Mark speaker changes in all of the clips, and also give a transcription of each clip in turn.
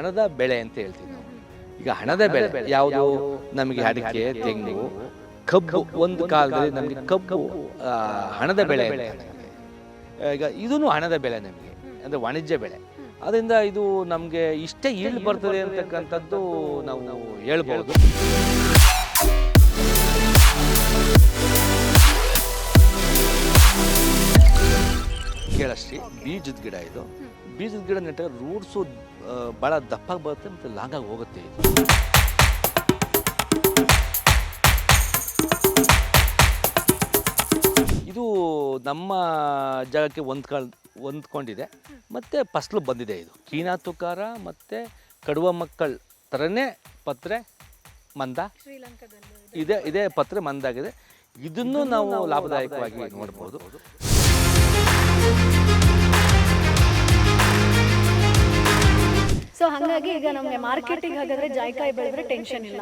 Speaker 1: ಹಣದ ಬೆಳೆ ಅಂತ ಹೇಳ್ತೀವಿ ನಾವು. ಈಗ ಹಣದ ಬೆಳೆ ಯಾವುದು? ನಮಗೆ ಅಡಿಕೆ, ತೆಂಗು, ಕಬ್ಬು. ಒಂದು ಕಾಲದಲ್ಲಿ ನಮಗೆ ಕಬ್ಬು ಹಣದ ಬೆಳೆ ಅಂತ. ಈಗ ಇದೂ ಹಣದ ಬೆಳೆ ನಮಗೆ, ಅಂದರೆ ವಾಣಿಜ್ಯ ಬೆಳೆ. ಅದರಿಂದ ಇದು ನಮಗೆ ಇಷ್ಟೇ ಈಲ್ಡ್ ಬರ್ತದೆ ಅಂತಕ್ಕಂಥದ್ದು ನಾವು ಹೇಳ್ಬೋದು. ಕೇಳಶ್ರೀ ಬೀಜದ ಗಿಡ ಇದು. ಬೀಜದ ಗಿಡ ನೆಟ್ಟಾಗ ರೂಟ್ಸು ಭಾಳ ದಪ್ಪಾಗಿ ಬರುತ್ತೆ ಮತ್ತು ಲಾಂಗಾಗಿ ಹೋಗುತ್ತೆ. ಇದು ನಮ್ಮ ಜಾಗಕ್ಕೆ ಹೊಂದ್ಕೊಂಡಿದೆ ಮತ್ತು ಫಸಲು ಬಂದಿದೆ. ಇದು ಕೀನಾ ತುಕಾರ ಮತ್ತು ಕಡುವ ಮಕ್ಕಳ ಥರನೇ ಪತ್ರೆ ಮಂದ ಇದೇ ಪತ್ರೆ ಮಂದಾಗಿದೆ. ಇದನ್ನು ನಾವು ಲಾಭದಾಯಕವಾಗಿ ನೋಡ್ಬೋದು.
Speaker 2: ಸೊ ಹಾಗಾಗಿ ಈಗ ನಮಗೆ ಮಾರ್ಕೆಟಿಂಗ್ ಹಾಗಾದ್ರೆ ಜಾಯಿಕಾಯಿ ಬೆಳೆದ್ರೆ ಟೆನ್ಷನ್ ಇಲ್ಲ.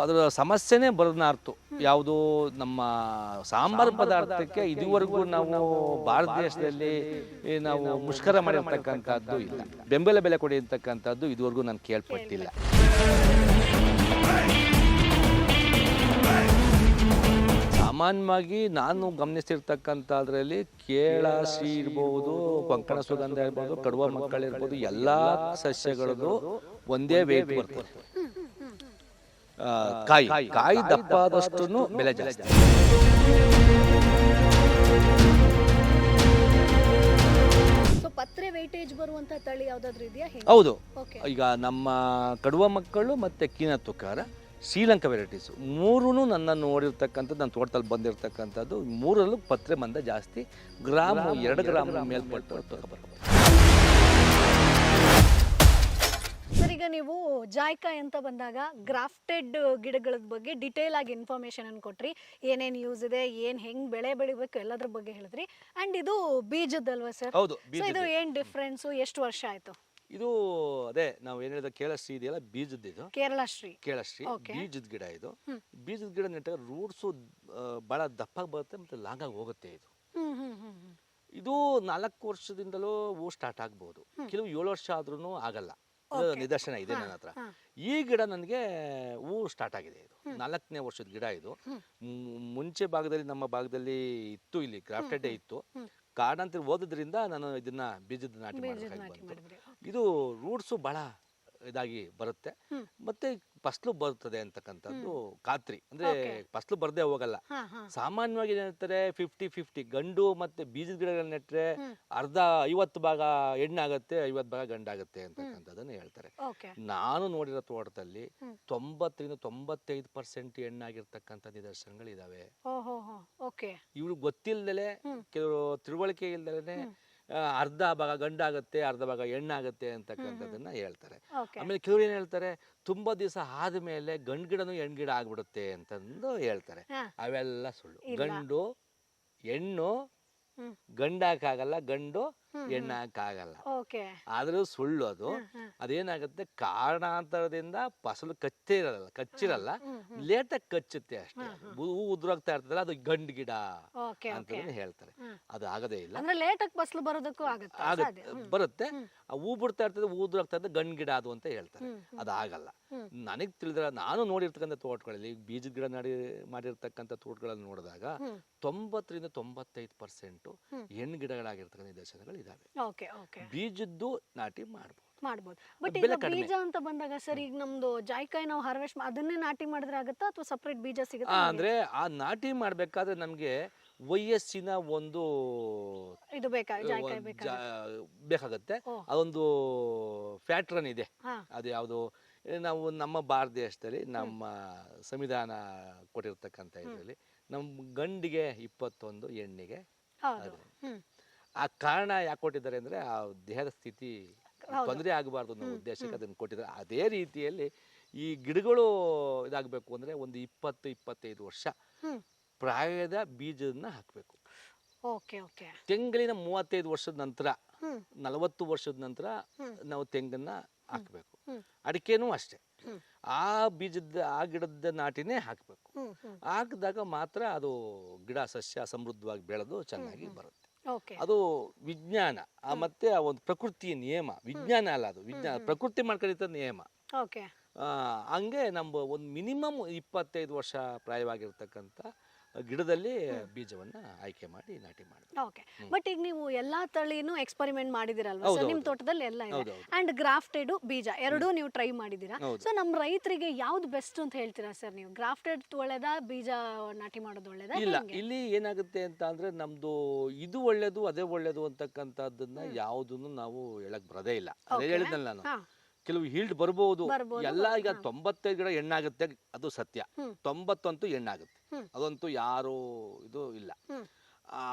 Speaker 1: ಅದರ ಸಮಸ್ಯೆನೇ ಬರೋದಾರ್ತು. ಯಾವುದು ನಮ್ಮ ಸಾಂಬಾರು ಪದಾರ್ಥಕ್ಕೆ ಇದುವರೆಗೂ ನಾವು ಭಾರತ ದೇಶದಲ್ಲಿ ನಾವು ಮುಷ್ಕರ ಮಾಡಿರ್ತಕ್ಕಂಥದ್ದು ಇಲ್ಲ. ಬೆಂಬಲ ಬೆಲೆ ಕೊಡಿ ಅಂತಕ್ಕಂಥದ್ದು ಇದುವರೆಗೂ ನಾನು ಕೇಳ್ಪಟ್ಟಿಲ್ಲ. ಸಾಮಾನ್ಯವಾಗಿ ನಾನು ಗಮನಿಸಿರ್ತಕ್ಕಂಥದ್ರಲ್ಲಿ ಕೇಳಶ್ರೀ ಇರ್ಬೋದು, ಕೊಂಕಣ ಸುಗಂಧ ಇರ್ಬೋದು, ಕಡುವ ಮಕ್ಕಳು ಇರ್ಬೋದು, ಎಲ್ಲ ಸಸ್ಯಗಳದ್ದು ಒಂದೇ ವೇಟ್ ಬರ್ತದೆ. ಕಾಯಿ ದಪ್ಪಾದಷ್ಟು ಬೆಲೆ ಜಾಸ್ತಿ.
Speaker 2: ಪತ್ರೆ ವೇಟೇಜ್ ಬರುವಂತ ತಳಿ ಯಾವ್ದಾದ್ರು ಇದೆಯಾ?
Speaker 1: ಹೌದು. ಈಗ ನಮ್ಮ ಕಡುವ ಮಕ್ಕಳು ಮತ್ತೆ ಕೀನಾ ತುಕಾರ, ಶ್ರೀಲಂಕಾ ವೆರೈಟೀಸು ಮೂರೂ ನನ್ನ ನೋಡಿರ್ತಕ್ಕಂಥದ್ದು, ನನ್ನ ತೋಟದಲ್ಲಿ ಬಂದಿರತಕ್ಕಂಥದ್ದು ಮೂರಲ್ಲೂ ಪತ್ರೆ ಮಂದ ಜಾಸ್ತಿ. ಗ್ರಾಮ್ 2 ಗ್ರಾಮ್ ಮೇಲ್ಪಟ್ಟು ತಗೊಬರ್ಬೋದು.
Speaker 2: ಸರ್, ಈಗ ನೀವು ಜಾಯಿಕಾಯಿ ಅಂತ ಬಂದಾಗ ಗ್ರಾಫ್ಟೆಡ್ ಗಿಡಗಳ ಬಗ್ಗೆ ಡಿಟೇಲ್ ಆಗಿ ಇನ್ಫಾರ್ಮೇಶನ್ ಅನ್ನು ಕೊಟ್ರಿ. ಏನೇನು ಯೂಸ್ ಇದೆ, ಹೆಂಗ್ ಬೆಳೆ ಬೆಳಿಬೇಕು ಎಲ್ಲದ್ರ ಬಗ್ಗೆ ಹೇಳಿದ್ರಿ. ಅಂಡ್ ಇದು ಬೀಜದಲ್ವಾ ಸರ್?
Speaker 1: ಹೌದು.
Speaker 2: ಇದು ಏನ್ ಡಿಫ್ರೆನ್ಸು? ಎಷ್ಟು ವರ್ಷ ಆಯ್ತು
Speaker 1: ಇದು? ಅದೇ ನಾವು ಏನ್ ಹೇಳಿದ ಕೇಳಶ್ರೀ ಇದೆಯಲ್ಲ, ಬೀಜದ ಇದು ಕೇಳಶ್ರೀ ಬೀಜದ ಗಿಡ. ಇದು ಬೀಜದ ಗಿಡ ನೆಟ್ಟಾಗ ರೂಟ್ಸು ಬಹಳ ದಪ್ಪಾಗಿ ಬರುತ್ತೆ ಮತ್ತು ಲಾಂಗಾಗಿ ಹೋಗುತ್ತೆ. ಇದು 4 ವರ್ಷದಿಂದಲೂ ಹೂ ಸ್ಟಾರ್ಟ್ ಆಗ್ಬೋದು. ಕೆಲವು 7 ವರ್ಷ ಆದ್ರೂ ಆಗಲ್ಲ. ನಿದರ್ಶನ ಇದೆ ನನ್ನ ಹತ್ರ. ಈ ಗಿಡ ನನಗೆ ಹೂ ಸ್ಟಾರ್ಟ್ ಆಗಿದೆ. ಇದು 4ನೇ ವರ್ಷದ ಗಿಡ. ಇದು ಮುಂಚೆ ಭಾಗದಲ್ಲಿ, ನಮ್ಮ ಭಾಗದಲ್ಲಿ ಇತ್ತು, ಇಲ್ಲಿ ಗ್ರಾಫ್ಟೆಡ್ ಇತ್ತು. ಕಾರಣಾಂತರ ಓದೋದ್ರಿಂದ ನಾನು ಇದನ್ನ ಬೀಜದ ನಾಟಿ ಮಾಡಬೇಕಾಗಿ. ಇದು ರೂಟ್ಸು ಬಹಳ ಇದಾಗಿ ಬರುತ್ತೆ ಮತ್ತೆ ಫಸಲು ಬರ್ತದೆ ಅಂತಕ್ಕಂಥದ್ದು ಖಾತ್ರಿ. ಅಂದ್ರೆ ಫಸಲು ಬರ್ದೇ ಹೋಗಲ್ಲ. ಸಾಮಾನ್ಯವಾಗಿ ಏನಿರ್ತಾರೆ 50-50 ಗಂಡು ಮತ್ತೆ ಬೀಜದ ಗಿಡಗಳನ್ನ ನೆಟ್ರೆ ಅರ್ಧ 50 ಭಾಗ ಹೆಣ್ಣಾಗತ್ತೆ, 50 ಭಾಗ ಗಂಡಾಗತ್ತೆ ಅಂತಕ್ಕಂಥದ್ದನ್ನ ಹೇಳ್ತಾರೆ. ನಾನು ನೋಡಿರೋ ತೋಟದಲ್ಲಿ 90-95% ಹೆಣ್ಣಾಗಿರ್ತಕ್ಕಂಥ ನಿದರ್ಶನಗಳು ಇದಾವೆ. ಇವ್ರಿಗೆ ಗೊತ್ತಿಲ್ದಲೆ, ಕೆಲವರು ತಿಳುವಳಿಕೆ ಇಲ್ದಲೆ ಅರ್ಧ ಭಾಗ ಗಂಡಾಗತ್ತೆ, ಅರ್ಧ ಭಾಗ ಹೆಣ್ಣಾಗತ್ತೆ ಅಂತಕ್ಕಂಥದ್ದನ್ನ ಹೇಳ್ತಾರೆ. ಆಮೇಲೆ ಕೆಲವರು ಏನ್ ಹೇಳ್ತಾರೆ, ತುಂಬಾ ದಿವಸ ಆದ್ಮೇಲೆ ಗಂಡು ಗಿಡನು ಹೆಣ್ಣು ಗಿಡ ಆಗ್ಬಿಡುತ್ತೆ ಅಂತಂದು ಹೇಳ್ತಾರೆ. ಅವೆಲ್ಲ ಸುಳ್ಳು. ಗಂಡು ಹೆಣ್ಣು ಗಂಡಾಕಾಗಲ್ಲ, ಗಂಡು ಹೆಣ್ಣಾಕಾಗಲ್ಲ. ಆದ್ರೂ ಸುಳ್ಳು ಅದು. ಅದೇನಾಗುತ್ತೆ, ಕಾರಣಾಂತರದಿಂದ ಫಸಲು ಕಚ್ಚಿರಲ್ಲ, ಲೇಟಾಗಿ ಕಚ್ಚುತ್ತೆ ಅಷ್ಟೇ. ಹೂ ಉದುರಾಗ್ತಾ ಇರ್ತದಲ್ಲ, ಅದು ಗಂಡು ಗಿಡ ಅಂತ ಹೇಳ್ತಾರೆ. ಅದು ಆಗದೇ ಇಲ್ಲ.
Speaker 2: ಲೇಟಾಗಿ ಫಸಲು ಬರೋದಕ್ಕೂ
Speaker 1: ಬರುತ್ತೆ. ಹೂ ಬಿಡ್ತಾ ಇರ್ತದೆ, ಹೂ ಉದುರಾಗ್ತಾ ಇರ್ತದೆ, ಗಂಡು ಗಿಡ ಅದು ಅಂತ ಹೇಳ್ತಾರೆ. ಅದು ಆಗಲ್ಲ. ನನಗ್ ತಿಳಿದ್ರ, ನಾನು ನೋಡಿರ್ತಕ್ಕಂಥ ತೋಟಗಳಲ್ಲಿ, ಬೀಜದ ಗಿಡ ಮಾಡಿರ್ತಕ್ಕಂಥ ತೋಟಗಳಲ್ಲಿ ನೋಡಿದಾಗ 90-95% ಹೆಣ್ಣು ಗಿಡಗಳಾಗಿರ್ತಕ್ಕಂಥ ನಿದರ್ಶನಗಳು ಇದಾವೆ. ಬೀಜದ್ದು ನಾಟಿ ಮಾಡ್ಬೋದು.
Speaker 2: ಬಟ್ ಈಗ ಬೀಜ ಅಂತ ಬಂದಾಗ ಸರ್, ಈಗ ನಮ್ದು ಜಾಯಿಕಾಯಿ ನಾವು ಹಾರ್ವೆಸ್ಟ್ ಅದನ್ನೇ ನಾಟಿ ಮಾಡಿದ್ರೆ ಆಗುತ್ತಾ ಅಥವಾ ಸಪರೇಟ್ ಬೀಜ ಸಿಗುತ್ತಾ?
Speaker 1: ಅಂದ್ರೆ ಆ ನಾಟಿ ಮಾಡ್ಬೇಕಾದ್ರೆ ನಮ್ಗೆ ವಯಸ್ಸಿನ ಒಂದು
Speaker 2: ಇದು
Speaker 1: ಬೇಕಾಗತ್ತೆ. ಅದೊಂದು ಪ್ಯಾಟ್ರನ್ ಇದೆ. ಅದು ಯಾವುದು, ನಾವು ನಮ್ಮ ಭಾರತ ದೇಶದಲ್ಲಿ ನಮ್ಮ ಸಂವಿಧಾನ ಕೊಟ್ಟಿರ್ತಕ್ಕಂಥ ಇದರಲ್ಲಿ ನಮ್ಮ ಗಂಡಿಗೆ 21, ಹೆಣ್ಣಿಗೆ 10. ಆ ಕಾರಣ ಯಾಕೆ ಕೊಟ್ಟಿದ್ದಾರೆ ಅಂದ್ರೆ, ಆ ದೇಹದ ಸ್ಥಿತಿ ತೊಂದರೆ ಆಗಬಾರ್ದು ಅನ್ನೋ ಉದ್ದೇಶಕ್ಕೆ ಅದನ್ನು ಕೊಟ್ಟಿದ್ದಾರೆ. ಅದೇ ರೀತಿಯಲ್ಲಿ ಈ ಗಿಡಗಳು ಇದಾಗಬೇಕು ಅಂದ್ರೆ ಒಂದು 20-25 ವರ್ಷ ಪ್ರಾಯದ ಬೀಜದನ್ನ ಹಾಕಬೇಕು. ತೆಂಗಿನ 35 ವರ್ಷದ ನಂತರ, 40 ವರ್ಷದ ನಂತರ ನಾವು ತೆಂಗನ್ನ ಹಾಕಬೇಕು. ಅಡಿಕೆನೂ ಅಷ್ಟೇ. ಆ ಗಿಡದ ನಾಟಿನೇ ಹಾಕಬೇಕು. ಹಾಕಿದಾಗ ಮಾತ್ರ ಅದು ಗಿಡ ಸಸ್ಯ ಸಮೃದ್ಧವಾಗಿ ಬೆಳೆದು ಚೆನ್ನಾಗಿ ಬರುತ್ತೆ.
Speaker 2: ಓಕೆ
Speaker 1: ಅದು ವಿಜ್ಞಾನ ಮತ್ತೆ ಆ ಒಂದು ಪ್ರಕೃತಿಯ ನಿಯಮ. ವಿಜ್ಞಾನ ಅಲ್ಲ, ಅದು ವಿಜ್ಞಾನ, ಪ್ರಕೃತಿ ಮಾಡ್ಕೊಂಡಿದ್ದ ನಿಯಮ.
Speaker 2: ಓಕೆ
Speaker 1: ಹಂಗೆ ನಮ್ಮ ಒಂದು ಮಿನಿಮಮ್ 25 ವರ್ಷ ಪ್ರಾಯವಾಗಿರ್ತಕ್ಕಂಥ ಗಿಡದಲ್ಲಿ ಬೀಜವನ್ನ ಆಯ್ಕೆ ಮಾಡಿ ನಾಟಿ ಮಾಡಿದ್ವಿ.
Speaker 2: ಓಕೆ ಬಟ್ ಈಗ ನೀವು ಎಲ್ಲಾ ತಳಿನೂ ಎಕ್ಸ್ಪೆರಿಮೆಂಟ್ ಮಾಡಿದಿರಲ್ವಾ
Speaker 1: ಹೌದು,
Speaker 2: ಸರ್? ನಿಮ್
Speaker 1: ಹೌದು.
Speaker 2: ತೋಟದಲ್ಲಿ ಎಲ್ಲ ಇದೆ
Speaker 1: ಹೌದು, ಹೌದು.
Speaker 2: ಅಂಡ್ ಗ್ರಾಫ್ಟೆಡ್ ಬೀಜ ಎರಡೂ ನೀವು ಟ್ರೈ ಮಾಡಿದೀರಾ.
Speaker 1: ಹೌದು.
Speaker 2: ಸೊ ನಮ್ಮ ರೈತರಿಗೆ ಯಾವ್ದು ಬೆಸ್ಟ್ ಅಂತ ಹೇಳ್ತೀರಾ ಸರ್ ನೀವು? ಗ್ರಾಫ್ಟೆಡ್ ಒಳ್ಳೇದಾ ಬೀಜ ನಾಟಿ ಮಾಡೋದು ಒಳ್ಳೇದಾ?
Speaker 1: ಇಲ್ಲ, ಇಲ್ಲಿ ಏನಾಗುತ್ತೆ ಅಂತ ಅಂದ್ರೆ ನಮ್ದು ಇದು ಒಳ್ಳೇದು ಅದೇ ಒಳ್ಳೇದು ಅಂತಕ್ಕಂಥದ್ದನ್ನ ಯಾವುದನ್ನು ನಾವು ಹೇಳಕ್ ಬರದೇ ಇಲ್ಲ. ಅದೇ ಹೇಳಿದ್ನಲ್ಲ ನಾನು,
Speaker 2: ಹಾ
Speaker 1: ಕೆಲವು ಹೀಲ್ಡ್ ಬರ್ಬೋದು.
Speaker 2: ಬರ್ಬೋದು,
Speaker 1: ಎಲ್ಲ ಈಗ 95 ಗಿಡ ಹೆಣ್ಣಾಗುತ್ತೆ, ಅದು ಸತ್ಯ. 90 ಅಂತೂ ಹೆಣ್ಣಾಗುತ್ತೆ, ಅದಂತೂ ಯಾರು ಇದು ಇಲ್ಲ.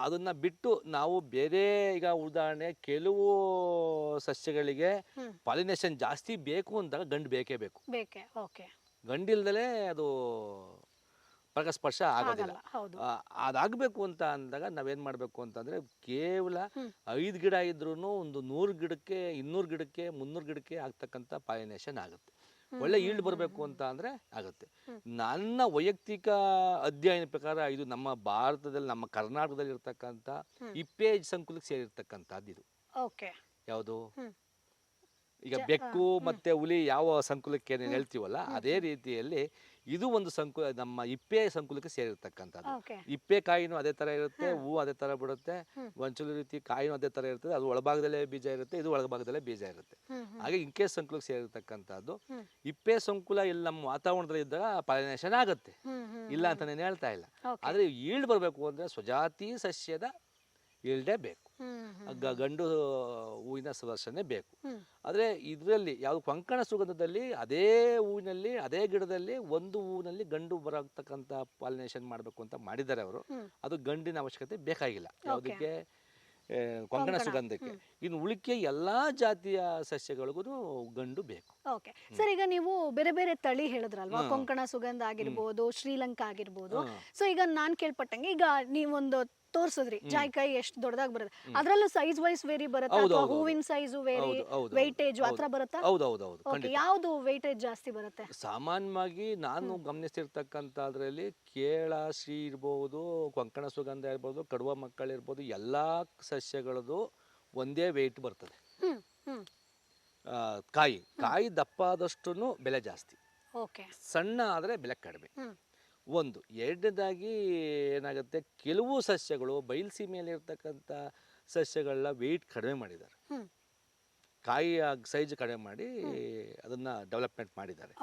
Speaker 1: ಅದನ್ನ ಬಿಟ್ಟು ನಾವು ಬೇರೆ, ಈಗ ಉದಾಹರಣೆ ಕೆಲವು ಸಸ್ಯಗಳಿಗೆ ಪಾಲಿನೇಷನ್ ಜಾಸ್ತಿ ಬೇಕು ಅಂದಾಗ ಗಂಡು ಬೇಕೇ ಬೇಕು.
Speaker 2: ಬೇಕೆ. ಓಕೆ
Speaker 1: ಗಂಡಿಲ್ದಲೇ ಅದು ಪರಾಗಸ್ಪರ್ಶ ಆಗೋದಿಲ್ಲ.
Speaker 2: ಆಗಲ್ಲ. ಹೌದು.
Speaker 1: ಅದಾಗಬೇಕು ಅಂತ ಅಂದಾಗ ನಾವೇನ್ ಮಾಡಬೇಕು ಅಂತಂದ್ರೆ ಕೇವಲ 5 ಗಿಡ ಇದ್ರೂ ಒಂದು 100 ಗಿಡಕ್ಕೆ 200 ಗಿಡಕ್ಕೆ 300 ಗಿಡಕ್ಕೆ ಆಗ್ತಕ್ಕಂಥ ಪಾಲಿನೇಷನ್ ಆಗುತ್ತೆ. ಒಳ್ಳೆ ಈಲ್ಡ್ ಬರಬೇಕು ಅಂತ ಅಂದ್ರೆ ಆಗುತ್ತೆ. ನನ್ನ ವೈಯಕ್ತಿಕ ಅಧ್ಯಯನ ಪ್ರಕಾರ ಇದು ನಮ್ಮ ಭಾರತದಲ್ಲಿ, ನಮ್ಮ ಕರ್ನಾಟಕದಲ್ಲಿ ಇರ್ತಕ್ಕಂಥ ಇಪ್ಪೆ ಸಂಕುಲಕ್ಕೆ ಸೇರಿರ್ತಕ್ಕಂಥದ್ದು ಇದು.
Speaker 2: ಓಕೆ
Speaker 1: ಯಾವುದು ಈಗ ಬೆಕ್ಕು ಮತ್ತೆ ಹುಲಿ ಯಾವ ಸಂಕುಲಕ್ಕೆ ಏನೇನು ಹೇಳ್ತೀವಲ್ಲ, ಅದೇ ರೀತಿಯಲ್ಲಿ ಇದು ಒಂದು ಸಂಕುಲ, ನಮ್ಮ ಇಪ್ಪೆ ಸಂಕುಲಕ್ಕೆ ಸೇರಿರ್ತಕ್ಕಂಥದ್ದು.
Speaker 2: ಓಕೆ
Speaker 1: ಇಪ್ಪೆ ಕಾಯಿನೂ ಅದೇ ತರ ಇರುತ್ತೆ, ಹೂವು ಅದೇ ತರ ಬಿಡುತ್ತೆ, ಒಂಚೂರು ರೀತಿ ಕಾಯಿನೂ ಅದೇ ತರ ಇರ್ತದೆ. ಅದು ಒಳಭಾಗದಲ್ಲೇ ಬೀಜ ಇರುತ್ತೆ, ಇದು ಒಳಭಾಗದಲ್ಲೇ ಬೀಜ ಇರುತ್ತೆ. ಹಾಗೆ ಇಂಕೆ ಸಂಕುಲಕ್ಕೆ ಸೇರಿರ್ತಕ್ಕಂಥದ್ದು. ಇಪ್ಪೆ ಸಂಕುಲ ಇಲ್ಲಿ ನಮ್ಮ ವಾತಾವರಣದಲ್ಲಿ ಇದ್ದಾಗ ಪಾಲಿನೇಷನ್ ಆಗುತ್ತೆ, ಇಲ್ಲ ಅಂತ ನಾನು ಹೇಳ್ತಾ ಇಲ್ಲ. ಆದ್ರೆ ಈಲ್ಡ್ ಬರಬೇಕು ಅಂದ್ರೆ ಸ್ವಜಾತಿ ಸಸ್ಯದ ಈಲ್ಡೇ ಬೇಕು, ಗಂಡು ಹೂವಿನ ಸುದರ್ಶನೆ ಬೇಕು. ಆದರೆ ಇದರಲ್ಲಿ ಯಾವುದು ಕೊಂಕಣ ಸುಗಂಧದಲ್ಲಿ ಅದೇ ಹೂವಿನಲ್ಲಿ, ಅದೇ ಗಿಡದಲ್ಲಿ ಒಂದು ಹೂವಿನಲ್ಲಿ ಗಂಡು ಬರತಕ್ಕಂಥ ಪಾಲಿನೇಷನ್ ಮಾಡಬೇಕು ಅಂತ ಮಾಡಿದ್ದಾರೆ ಅವರು. ಅದು ಗಂಡಿನ ಅವಶ್ಯಕತೆ ಬೇಕಾಗಿಲ್ಲ ಯಾವುದಕ್ಕೆ, ಕೊಂಕಣ ಸುಗಂಧಕ್ಕೆ. ಇನ್ನು ಉಳಿಕೆ ಎಲ್ಲಾ ಜಾತಿಯ ಸಸ್ಯಗಳಿಗೂ ಗಂಡು ಬೇಕು.
Speaker 2: ಓಕೆ ಸರ್, ಈಗ ನೀವು ಬೇರೆ ಬೇರೆ ತಳಿ ಹೇಳಿದ್ರಲ್ವಾ, ಕೊಂಕಣ ಸುಗಂಧ ಆಗಿರ್ಬೋದು, ಶ್ರೀಲಂಕಾ ಆಗಿರ್ಬೋದು. ಸೊ ಈಗ ನಾನ್ ಕೇಳ್ಪಟ್ಟಂಗೆ, ಈಗ ನೀವೊಂದು ತೋರ್ಸಿದ್ರಿ ಜಾಯ್ಕಾಯಿ ಎಷ್ಟು ದೊಡ್ಡದಾಗಿ ಬರುತ್ತೆ, ಅದ್ರಲ್ಲೂ ಸೈಜ್ ವೈಸ್ ವೇರಿ ಬರುತ್ತೆ, ಅಥವಾ ಹೂವಿನ ಸೈಜು ವೇರಿ, ವೆಯ್ಟೇಜ್ ಆತರ ಬರುತ್ತಾ?
Speaker 1: ಹೌದೌದು.
Speaker 2: ಯಾವ್ದು ವೆಯ್ಟೇಜ್ ಜಾಸ್ತಿ ಬರುತ್ತೆ?
Speaker 1: ಸಾಮಾನ್ಯವಾಗಿ ನಾನು ಗಮನಿಸಿರ್ತಕ್ಕಂಥದ್ರಲ್ಲಿ ಕೇಳಶ್ರೀ ಇರ್ಬೋದು, ಕೊಂಕಣ ಸುಗಂಧ ಇರ್ಬೋದು, ಕಡುವ ಮಕ್ಕಳಿರ್ಬೋದು, ಎಲ್ಲಾ ಸಸ್ಯಗಳದ್ದು ಒಂದೇ ವೆಯ್ಟ್ ಬರ್ತದೆ. ಕಾಯಿ ದಪ್ಪ ಆದಷ್ಟು ಬೆಲೆ ಜಾಸ್ತಿ, ಸಣ್ಣ ಆದ್ರೆ ಬೆಲೆ ಕಡಿಮೆ. ಒಂದು. ಎರಡನೇದಾಗಿ ಏನಾಗುತ್ತೆ, ಕೆಲವು ಸಸ್ಯಗಳು ಬಯಲುಸೀಮೆಯಲ್ಲಿ ಇರ್ತಕ್ಕಂಥ ಸಸ್ಯಗಳನ್ನ ವೆಯ್ಟ್ ಕಡಿಮೆ ಮಾಡಿದ್ದಾರೆ, ಕಾಯಿಯ ಸೈಜ್ ಕಡಿಮೆ ಮಾಡಿ ಅದನ್ನ ಡೆವಲಪ್ಮೆಂಟ್ ಮಾಡಿದ್ದಾರೆ,